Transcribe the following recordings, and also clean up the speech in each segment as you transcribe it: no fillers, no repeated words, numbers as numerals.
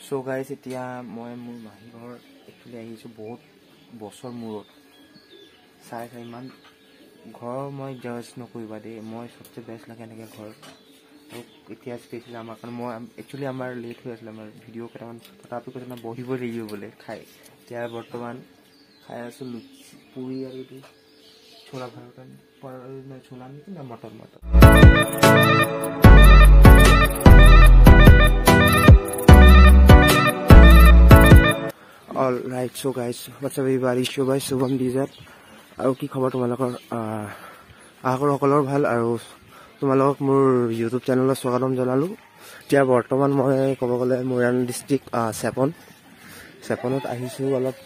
So guys, এতিয়া মই মোৰ মাহী ঘৰ একচুৱেলি আহিছোঁ বহুত বছৰ মূৰত চাই ইমান ঘৰ মই জাজ নকৰিবা দেই মই সবচে বেষ্ট লাগে এনেকৈ ঘৰ আৰু এতিয়া স্পেচিয়েলি আমাৰ কাৰণে মই একচুৱেলি আমাৰ লেট হৈ আছিলে আমাৰ ভিডিঅ' কেইটামান তথাপি কৈছে না বহিব লাগিব বোলে খাই এতিয়া বৰ্তমান খাই আছোঁ পুৰি আৰু এইটো ছোলা ভাতৰ ছোলা নেকি না motor All right, so guys, what's up everybody? Show by Subham Dz. আৰু কি খবৰ তোমালোকৰ আশা সকলৰ ভাল আৰু তোমালোকক মোৰ ইউটিউব চেনেলত স্বাগতম জনালোঁ এতিয়া বৰ্তমান মই ক'ব গ'লে মৰাণ ডিষ্ট্ৰিক্ট চেপনত আহিছোঁ অলপ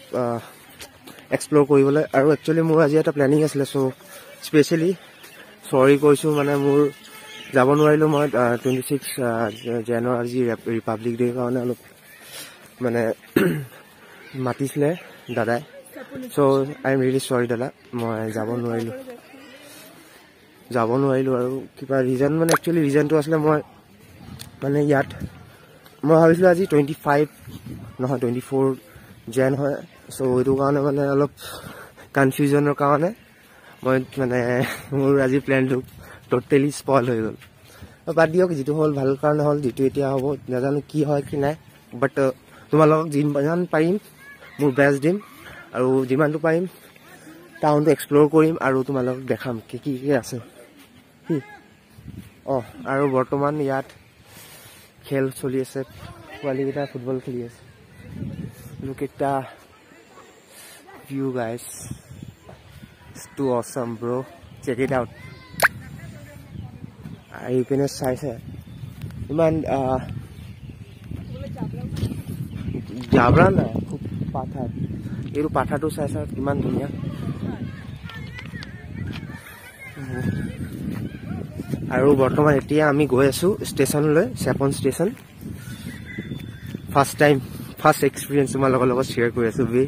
এক্সপ্ল'ৰ কৰিবলৈ আৰু একচুৱেলি মোৰ আজি এটা প্লেনিং আছিলে চ' স্পেচিয়েলি চৰি কৈছোঁ মানে মোৰ যাব নোৱাৰিলোঁ মই 26 জানুৱাৰী আজি ৰিপাব্লিক ডে কাৰণে অলপ মানে মাতিছিলে দাদাই চ' আই এম ৰিয়েলি চৰি দাদা মই যাব নোৱাৰিলোঁ আৰু কিবা ৰিজন মানে একচুৱেলি ৰিজনটো আছিলে মই মানে ইয়াত মই ভাবিছিলোঁ আজি 25 নহয় 24 জান হয় চ' এইটো কাৰণে মানে অলপ কনফিউজনৰ কাৰণে মই মানে মোৰ আজি প্লেনটো টোটেলি স্পইল হৈ গ'ল বাদ দিয়ক যিটো হ'ল ভাল কাৰণে হ'ল যিটো এতিয়া হ'ব নাজানো কি হয় কি নাই বাট তোমালোকক যিমান পাৰিম মোৰ বেষ্ট দিম আৰু যিমানটো পাৰিম টাউনটো এক্সপ্ল'ৰ কৰিম আৰু তোমালোকক দেখাম কি কি আছে আৰু বৰ্তমান ইয়াত খেল চলি আছে পোৱালীকেইটা ফুটবল খেলি আছে look at the view guys it's too awesome bro check it out I can চাইছে ইমান জাবৰা না খুব পাথাৰ এইটো পাথাৰটো চাইছা কিমান ধুনীয়া আৰু বৰ্তমান এতিয়া আমি গৈ আছোঁ ষ্টেচনলৈ চেপন ষ্টেচন ফাৰ্ষ্ট এক্সপিৰিয়েঞ্চ তোমাৰ লগত শ্বেয়াৰ কৰি আছোঁ বি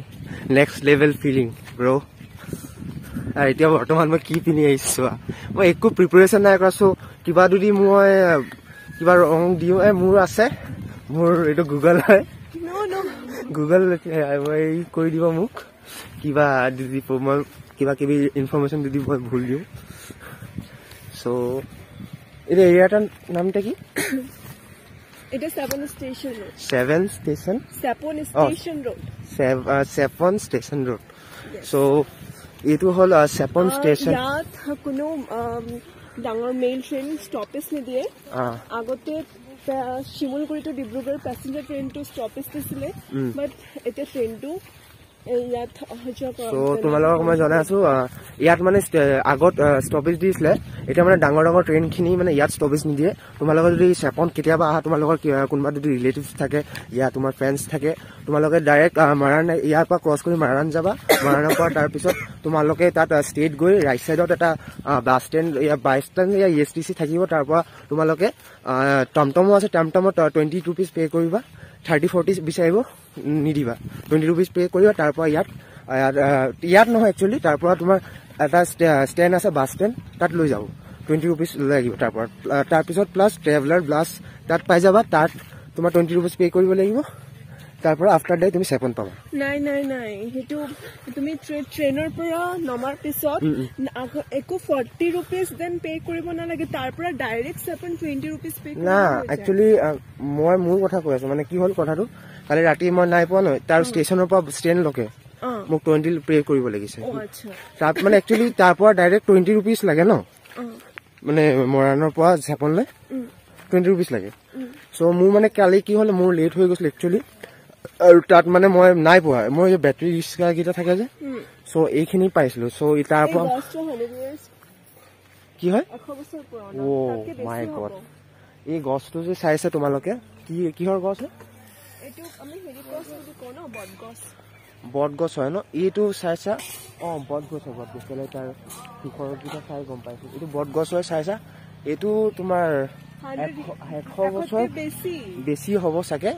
নেক্সট লেভেল ফিলিং ব্ৰ' আৰু এতিয়া বৰ্তমান মই কি পিন্ধি আহিছোঁ মই একো প্ৰিপেৰেশ্যন নাই কৰা চ' কিবা যদি মই কিবা ৰং দিওঁ মোৰ আছে মোৰ এইটো গুগল হয় গুগল কৰি দিব মোক কিবা দি দিব মই কিবা কিবি ইনফৰমেশ্যন দি দিব মই ভুল দিওঁ চ' এইটো এৰিয়াটাৰ নামটা কি It is Seven Station Road. Seven Station? Sapon Station Road. Sapon Station Road. Yes. So, it was Sapon Station. Yeah, kuno dangar mail train stoppage ne diye. Agote Shimulguri to Dibrugarh passenger train to stoppage disile. But ete train to so তোমালোকক মই জনাই আছো ইয়াত মানে আগত stoppage দিছিলে এটা মানে ডাঙৰ ডাঙৰ ট্ৰেইন খিনি মানে ইয়াত ষ্টপেজ নিদিয়ে তোমালোকে যদি চেপন কেতিয়াবা আহা তোমালোকৰ কোনোবা যদি ৰিলেটিভছ থাকে ইয়া তোমাৰ ফ্ৰেণ্ডছ থাকে তোমালোকে ডাইৰেক্ট মাৰাণ ইয়াৰ পৰা ক্ৰছ কৰি মাৰাণ যাবা মাৰাণৰ পৰা তাৰপিছত তোমালোকে তাত ষ্টেট গৈ ৰাইট চাইডত এটা বাছ ষ্টেণ্ড বাইক ষ্টেণ্ড ইয়া ESTC থাকিব তাৰ পৰা তোমালোকে টমটমো আছে টমটমত 20 ৰুপিজ পে' কৰিবা 30-40 বিচাৰিব নিদিবা 20 ৰুপিজ পে' কৰিবা তাৰ পৰা ইয়াত নহয় একচুৱেলি তাৰ পৰা তোমাৰ এটা ষ্টেণ্ড আছে বাছ ষ্টেণ্ড তাত লৈ যাব 20 ৰুপিজ লাগিব তাৰ পৰা তাৰপিছত প্লাছ ট্ৰেভেলাৰ ব্লাছ তাত পাই যাবা তাত তোমাৰ 20 ৰুপিজ পে' কৰিব লাগিব তাৰ পৰা আফটাৰ ডে তুমি চেপন পাবা নাই সেইটো তুমি ট্ৰেইনৰ পৰা নমাৰ পিছত একো 40 ৰুপিজ দেন পে' কৰিব নালাগে তাৰ পৰা ডাইৰেক্ট চেপন 20 ৰুপিজ পে' না একচুৱেলি মই মোৰ কথা কৈ আছো মানে কি হ'ল কথাটো কালি ৰাতি মই নাই পোৱা নহয় তাৰ ষ্টেচনৰ পৰা ষ্টেণ্ডলৈকে মোক 20 পে' কৰিব লাগিছে তাত মানে একচুৱেলি তাৰ পৰা ডাইৰেক্ট 20 ৰুপিজ লাগে ন মানে মৰাণৰ পৰা চেপনলৈ 20 ৰুপিজ লাগে চ' মোৰ মানে কালি কি হ'ল মোৰ লেট হৈ গৈছিল একচুৱেলি আৰু তাত মানে মই নাই পোৱা মই বেটাৰী ৰিক্সা কেইটা থাকে যে চ' এইখিনি পাইছিলো চ' তাৰ পৰা কি হয় মাই গড এই গছটো যে চাইছে তোমালোকে কিহৰ গছ বটগছ হয় ন এইটো চাইছা বটগছ পেলাই তাৰ শিখৰকেইটা চাই গম পাইছো এইটো বটগছ হয় চাইছা এইটো তোমাৰ 100 বছৰ বেছি হ'ব চাগে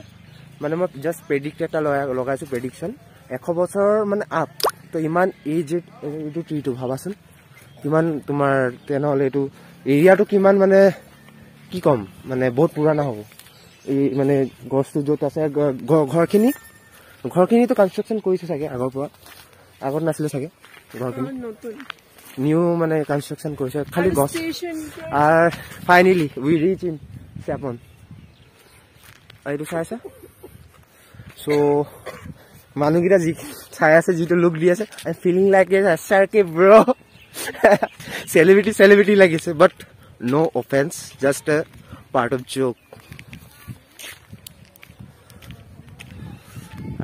মানে মই জাষ্ট প্ৰেডিক্ট এটা লগাইছো প্ৰেডিকশ্যন 100 বছৰ মানে আপ তো ইমান এইজ এইটো ট্ৰিটো ভাবাচোন কিমান তোমাৰ তেনেহ'লে এইটো এৰিয়াটো কিমান মানে কি কম মানে বহুত পুৰাণা হ'ব এই মানে গছটো য'ত আছে ঘৰখিনিতো কনষ্ট্ৰাকশ্যন কৰিছে চাগে আগৰ পৰা আগত নাছিলে চাগে ঘৰখিনি নিউ মানে কনষ্ট্ৰাকশ্যন কৰিছে খালি গছ আৰু ফাইনেলি উই ৰিচ ইন চেপন এইটো চাইছা চ' মানুহকেইটা যি চাই আছে যিটো লুক দি আছে আই ফিলিং লাইক এছাৰকে ব্ৰ চেলিব্ৰিটি লাগিছে but no offence just a part of joke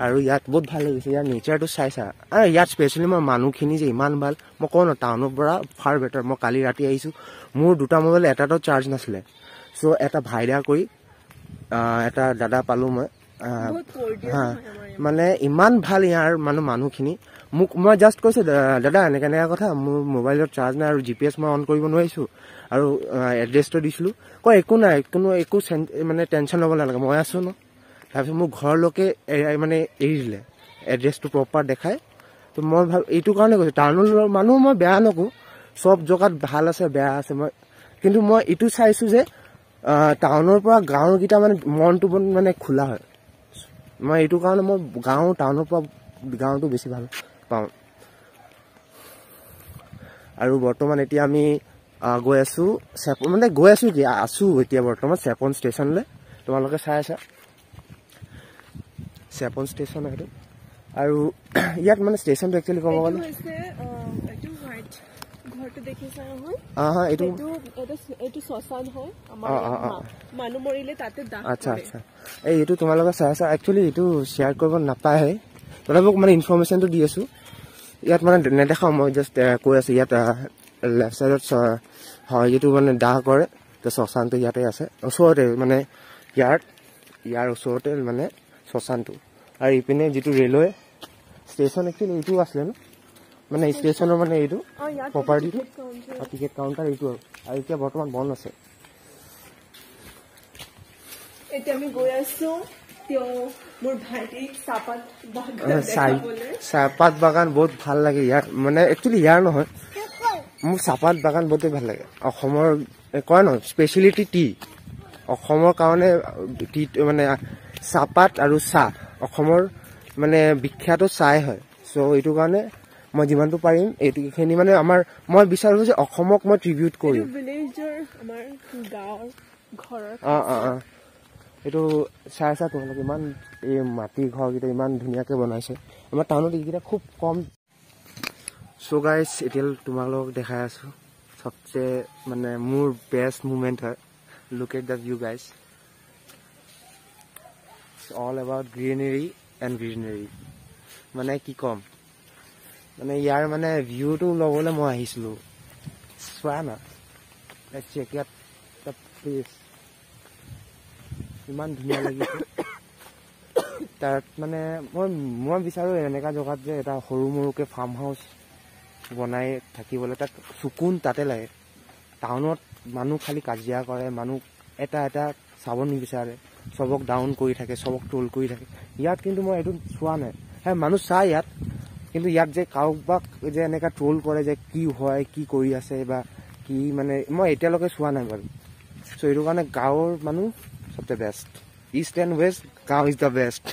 আৰু ইয়াত বহুত ভাল লাগিছে ইয়াৰ নেচাৰটো চাইছা আৰু ইয়াত স্পেচিয়েলি মই মানুহখিনি যে ইমান ভাল মই কওঁ ন টাউনৰ পৰা ফাৰ বেটাৰ মই কালি ৰাতি আহিছোঁ মোৰ দুটা মোবাইল এটাতো চাৰ্জ নাছিলে চ' এটা ভাইৰা কৰি এটা দাদা পালোঁ মই হা মানে ইমান ভাল ইয়াৰ মানুহখিনি মোক মই জাষ্ট কৈছোঁ দাদা এনেকৈ কথা মোৰ মোবাইলত চাৰ্জ নাই আৰু GPS মই অন কৰিব নোৱাৰিছোঁ আৰু এড্ৰেছটো দিছিলোঁ কয় একো নাই একো মানে টেনশ্যন ল'ব নালাগে মই আছোঁ ন তাৰপিছত মোৰ ঘৰলৈকে মানে এৰি দিলে এড্ৰেছটো প্ৰপাৰ দেখাই তো মই এইটো কাৰণে কৈছোঁ টাউনৰ মানুহ মই বেয়া নকওঁ চব জেগাত ভাল আছে বেয়া আছে মই কিন্তু মই এইটো চাইছোঁ যে টাউনৰ পৰা গাঁৱৰকেইটা মানে মনটো মানে খোলা হয় মই এইটো কাৰণে মই টাউনৰ পৰা গাঁৱটো বেছি ভাল পাওঁ আৰু বৰ্তমান এতিয়া আমি গৈ আছোঁ মানে গৈ আছোঁ কি আছোঁ এতিয়া বৰ্তমান চেপন ষ্টেচনলৈ তোমালোকে চাই আছা চেপন ষ্টেচন সেইটো আৰু ইয়াত মানে ষ্টেচনটো একচুৱেলি ক'ব গ'লে আচ্ছা এইটো তোমালোকে চাই আছা একচুৱেলি এইটো শ্বেয়াৰ কৰিব নাপায় তথাপিও মানে ইনফৰমেশ্যনটো দি আছোঁ ইয়াত মানে নেদেখাওঁ মই জাষ্ট কৈ আছোঁ ইয়াত লেফ্ট চাইডত হয় যিটো মানে দাহ কৰে তো শ্মশানটো ইয়াতে আছে ওচৰতে মানে ইয়াৰ ওচৰতে মানে শ্মশানটো আৰু ইপিনে যিটো ৰেলৱে ষ্টেচন একচুৱেলি এইটো আছিলে ন মানে ষ্টেচনৰ মানে এইটো প্ৰপাৰ্টিটো টিকেট কাউণ্টাৰ এইটো আৰু এতিয়া বৰ্তমান বন্ধ আছে এতিয়া আমি গৈ আছোঁ মোৰ ভাইটিক চাহপাত বাগান বহুত ভাল লাগে ইয়াৰ মানে একচুৱেলি ইয়াৰ নহয় মোৰ চাহপাত বাগান বহুতেই ভাল লাগে অসমৰ কয় ন স্পেচিয়েলিটি টি অসমৰ কাৰণে টি মানে চাহপাত আৰু চাহ অসমৰ মানে বিখ্যাত চাহ হয় চ' এইটো কাৰণে মই যিমানটো পাৰিম এইখিনি মানে মই বিচাৰোঁ যে অসমক মই ট্ৰিবিউট কৰিম এইটো চাই তোমালোকে ইমান এই মাটিৰ ঘৰকেইটা ইমান ধুনীয়াকৈ বনাইছে আমাৰ টাউনত এইকেইটা খুব কম চ' গাইজ এতিয়া তোমালোকক দেখাই আছোঁ চবচে মানে মোৰ বেষ্ট মুমেণ্ট হয় look at the view guys all about greenery and greenery মানে কি ক'ম মানে ইয়াৰ মানে ভিউটো ল'বলৈ মই আহিছিলোঁ চোৱা না চেক ইয়াত প্লেচ ইমান ধুনীয়া লাগিছে তাত মানে মই বিচাৰোঁ এনেকুৱা জেগাত যে এটা সৰু মৰুকৈ ফাৰ্ম হাউচ বনাই থাকিবলৈ তাত চকুন তাতে লাগে টাউনত মানুহ খালি কাজিয়া কৰে মানুহ এটা চাব নিবিচাৰে চবক ডাউন কৰি থাকে চবক ট্ৰল কৰি থাকে ইয়াত কিন্তু মই এইটো চোৱা নাই মানুহ চাই ইয়াত কিন্তু ইয়াত যে কাৰোবাক যে এনেকুৱা ট্ৰল কৰে যে কি হয় কি কৰি আছে বা কি মানে মই এতিয়ালৈকে চোৱা নাই বাৰু চ' এইটো কাৰণে গাঁৱৰ মানুহ চবচে বেষ্ট ইষ্ট এণ্ড ৱেষ্ট গাঁও ইজ দ্য বেষ্ট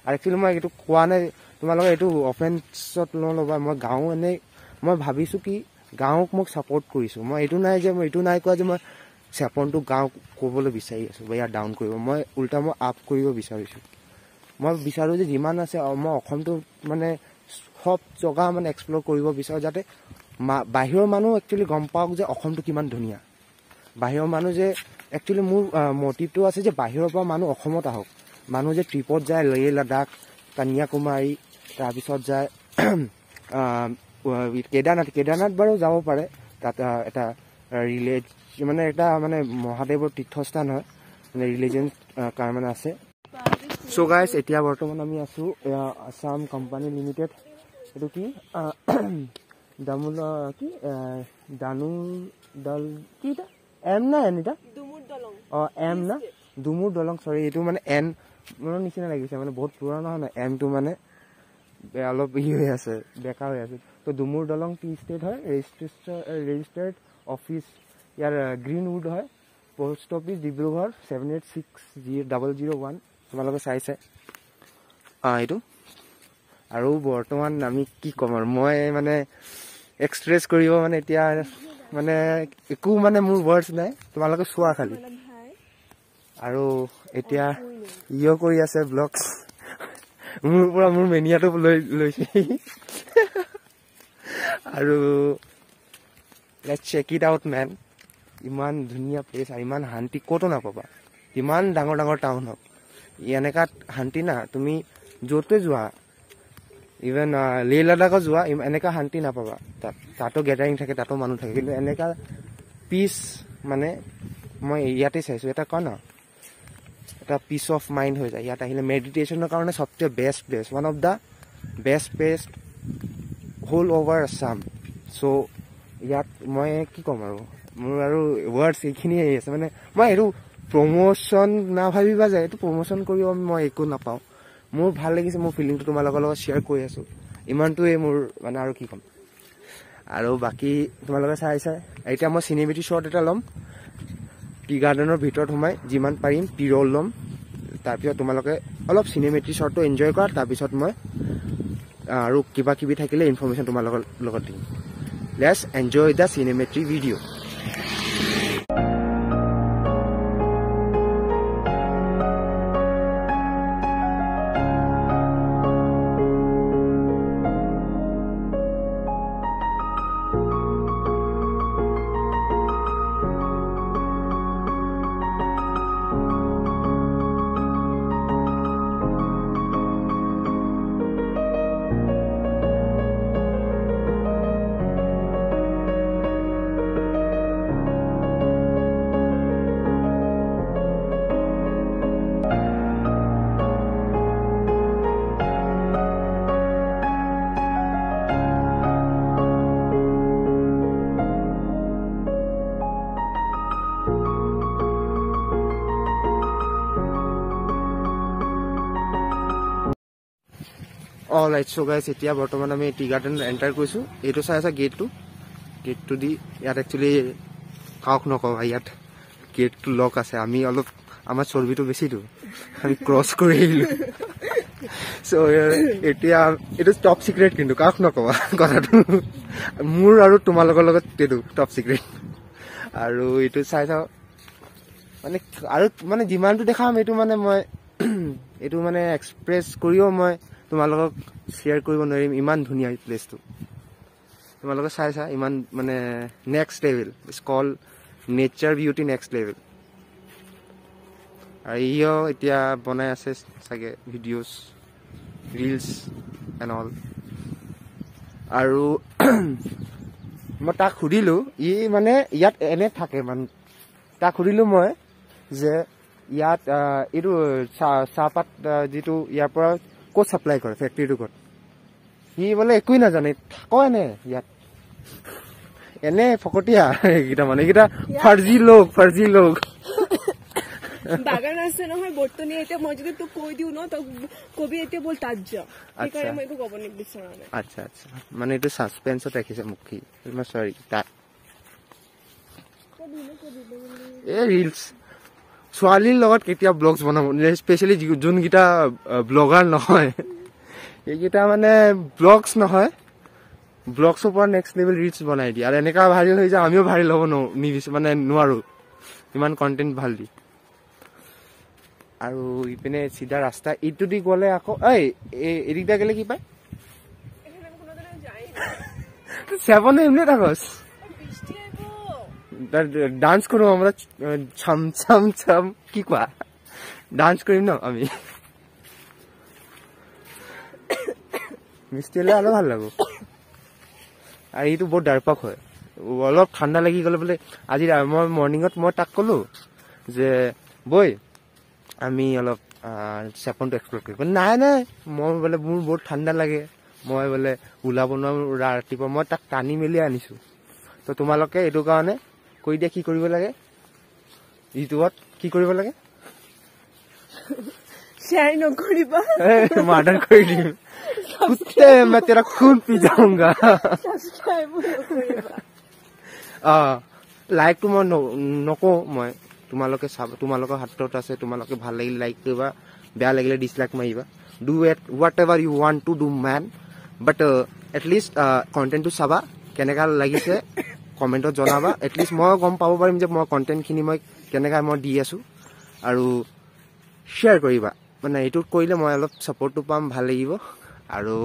আৰু একচুৱেলি মই এইটো কোৱা নাই তোমালোকে এইটো অফেন্সত নল'বা মই গাঁও এনেই মই ভাবিছোঁ কি গাঁৱক মোক ছাপৰ্ট কৰিছোঁ মই এইটো নাই কোৱা যে মই চেপনটো গাঁও ক'বলৈ বিচাৰি আছোঁ বা ইয়াত ডাউন কৰিব মই উল্টা মই আপ কৰিব বিচাৰিছোঁ মই বিচাৰোঁ যে যিমান আছে মই অসমটো মানে সব জেগা মানে এক্সপ্ল'ৰ কৰিব বিচাৰোঁ যাতে বাহিৰৰ মানুহ একচুৱেলি গম পাওক যে অসমটো কিমান ধুনীয়া বাহিৰৰ মানুহ যে একচুৱেলি মোৰ মটিভটো আছে যে বাহিৰৰ পৰা মানুহ অসমত আহক মানুহ যে ট্ৰিপত যায় লেহ লাডাখ কন্যাকুমাৰী তাৰপিছত যায় কেদাৰনাথ বাৰু যাব পাৰে তাত এটা মানে মহাদেৱৰ তীৰ্থস্থান হয় মানে ৰিলিজন মানে আছে চ' গাইজ এতিয়া বৰ্তমান আমি আছোঁ আছাম কোম্পানী লিমিটেড এইটো কি এম না এন এটা এম না ডুমুৰ দলং চৰি এইটো মানে এন মোৰ নিচিনা লাগিছে মানে বহুত পুৰণা হয় ন এমটো মানে অলপ হৈ আছে বেকা হৈ আছে তো ডুমুৰ দলং টি ষ্টেট হয় ৰেজিষ্টাৰ্ড অফিচ ইয়াৰ গ্ৰীণউড হয় পোষ্ট অফিচ ডিব্ৰুগড় 786001 তোমালোকে চাইছে এইটো আৰু বৰ্তমান আমি কি ক'ম আৰু মই মানে এক্সপ্ৰেছ কৰিব মানে এতিয়া মানে একো মানে মোৰ ৱৰ্ডছ নাই তোমালোকে চোৱা খালি আৰু এতিয়া ইয় কৰি আছে ব্লগছ মোৰ পৰা মোৰ মেনিয়াটো লৈছে আৰু let's check it out man ইমান ধুনীয়া প্লেচ আৰু ইমান শান্তি ক'তো নাপাবা ইমান ডাঙৰ ডাঙৰ টাউন হওক এনেকা শান্তি না তুমি য'তে যোৱা ইভেন লে লাডাখত যোৱা এনেকা শান্তি নাপাবা তাতো গেদাৰিং থাকে তাতো মানুহ থাকে কিন্তু এনেকা পিচ মানে মই ইয়াতে চাইছোঁ এটা কয় ন এটা পিচ অফ মাইণ্ড হৈ যায় ইয়াত আহিলে মেডিটেশ্যনৰ কাৰণে সবচে best place one of the best place whole over Assam so' ইয়াত মই কি ক'ম আৰু মোৰ আৰু ৱৰ্ডছ এইখিনিয়ে আহি আছে মানে মই এইটো প্ৰমোশ্যন নাভাবিবা যায় এইটো প্ৰমোশ্যন কৰিব মই একো নাপাওঁ মোৰ ভাল লাগিছে মোৰ ফিলিংটো তোমালোকৰ লগত শ্বেয়াৰ কৰি আছোঁ ইমানটোৱে মোৰ মানে আৰু কি ক'ম আৰু বাকী তোমালোকে চাইছা এতিয়া মই চিনেমেটিক শ্বট এটা ল'ম টি গাৰ্ডেনৰ ভিতৰত সোমাই যিমান পাৰিম টি ৰ'ল ল'ম তাৰপিছত তোমালোকে অলপ চিনেমেটিক শ্বটটো এনজয় কৰা তাৰপিছত মই আৰু কিবা কিবি থাকিলে ইনফৰমেশ্যন তোমালোকৰ লগত দিম let's enjoy the cinematic video' alright so' guys এতিয়া বৰ্তমান আমি টি গাৰ্ডেন এণ্টাৰ কৰিছোঁ এইটো চাই আছা গেটটো দি ইয়াত একচুৱেলি কাওক নকবা ইয়াত গেটটো লক আছে আমি অলপ আমাৰ চৰ্বিটো বেছিতো আমি ক্ৰছ কৰি আহিলোঁ চ' এতিয়া এইটো টপ চিক্ৰেট কিন্তু কাওক নকবা কথাটো মোৰ আৰু তোমালোকৰ লগত এইটো টপ চিক্ৰেট আৰু এইটো চাই চাওঁ মানে আৰু মানে যিমানটো দেখাম এইটো মানে মই এইটো মানে এক্সপ্ৰেছ কৰিও মই তোমালোকক শ্বেয়াৰ কৰিব নোৱাৰিম ইমান ধুনীয়া প্লেচটো তোমালোকে চাইছা ইমান মানে next level it's call nature beauty next level আৰু ইও এতিয়া বনাই আছে চাগে ভিডিঅ'ছ ৰিলছ এণ্ড অল আৰু মই তাক সুধিলোঁ ই মানে ইয়াত এনে থাকে মানে তাক সুধিলোঁ মই যে ইয়াত এইটো চাহপাত যিটো ইয়াৰ পৰা ক'ত ছাপ্লাই কৰে ফেক্টৰীটো ক'ত সি বোলে একোৱেই নাজানে থাক এনে ইয়াত এনে ফকটীয়া এইকেইটা মানে এইকেইটা ফাৰ্জি লোক বাগান আছে নহয় বৰ্তনি এতিয়া মই যদি তোক কৈ দিওঁ ন তই কবি এতিয়া বল তাত যা সেইকাৰণে মই একো ক'ব নিবিচাৰা আচ্ছা মানে এইটো ছাছপেন্সত ৰাখিছে মোক কি চৰি তাত এই ৰিলছ ছোৱালীৰ লগত কেতিয়া ব্লগছ বনাব স্পেচিয়েলি যোনকেইটা ব্লগাৰ নহয় এইকেইটা মানে ব্লগছ নহয় ব্লগছৰ পৰা নেক্সট লেভেল ৰিলছ বনাই দিয়ে আৰু এনেকুৱা ভাইৰেল হৈ যায় আমিও ভাইৰেল হ'ব মানে নোৱাৰোঁ ইমান কণ্টেণ্ট ভাল দি আৰু ইপিনে চিধা ৰাস্তা ইটো দি গ'লে আকৌ এইদিকটা গ'লে কি পায় চেভনে এমনি থাকস ডান্স কৰো আমৰা ছম ছম ছম কি কোৱা ডান্স কৰিম ন আমি মিষ্টিলে আলো ভাল লাগো আৰু এইটো বহুত ডাৰপাক হয় অলপ ঠাণ্ডা লাগি গ'লে বোলে আজি মই মৰ্নিঙত মই তাক ক'লো যে বই আমি অলপ চেপনটো এক্সপ্ল'ৰ কৰিব নাই মই বোলে মোৰ বহুত ঠাণ্ডা লাগে মই বোলে ওলাব নোৱাৰো ৰাতিপুৱা মই তাক টানি মেলি আনিছো তো তোমালোকে এইটো কাৰণে কৈ দিয়া কি কৰিব লাগে ইউটিউবত কি কৰিব লাগে शेयर नकरिबा मर्डर कर दी कुत्ते मैं तेरा खून पी जाऊंगा सब्सक्राइब नकरिबा लाइक तो मैं नको मैं তোমালোকে চাব তোমালোকৰ হাতত আছে তোমালোকে ভাল লাগিলে লাইক কৰিবা বেয়া লাগিলে ডিসলাইক মাৰিবা do it whatever you want to do man but at least content to চাবা কেনেকা লাগিছে কমেন্টত জনাবা at least মই গম পাব পাৰিম যে মই কন্টেন্ট খিনি মই কেনেকা মই দি আছো আৰু শেয়াৰ কৰিবা মানে এটো কৰিলে মই অলপ সাপোৰ্টটো পাম ভাল লাগিব আৰু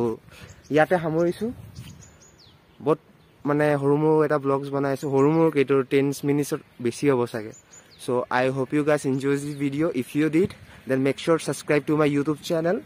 ইয়াতে সামৰিছো বহুত মানে হৰুমুৰ এটা ব্লগছ বনাইছো হৰুমুৰ কেটো 10 মিনিটৰ বেছি হ'ব সাগে so I hope you guys enjoy this video if you did then make sure subscribe to my YouTube channel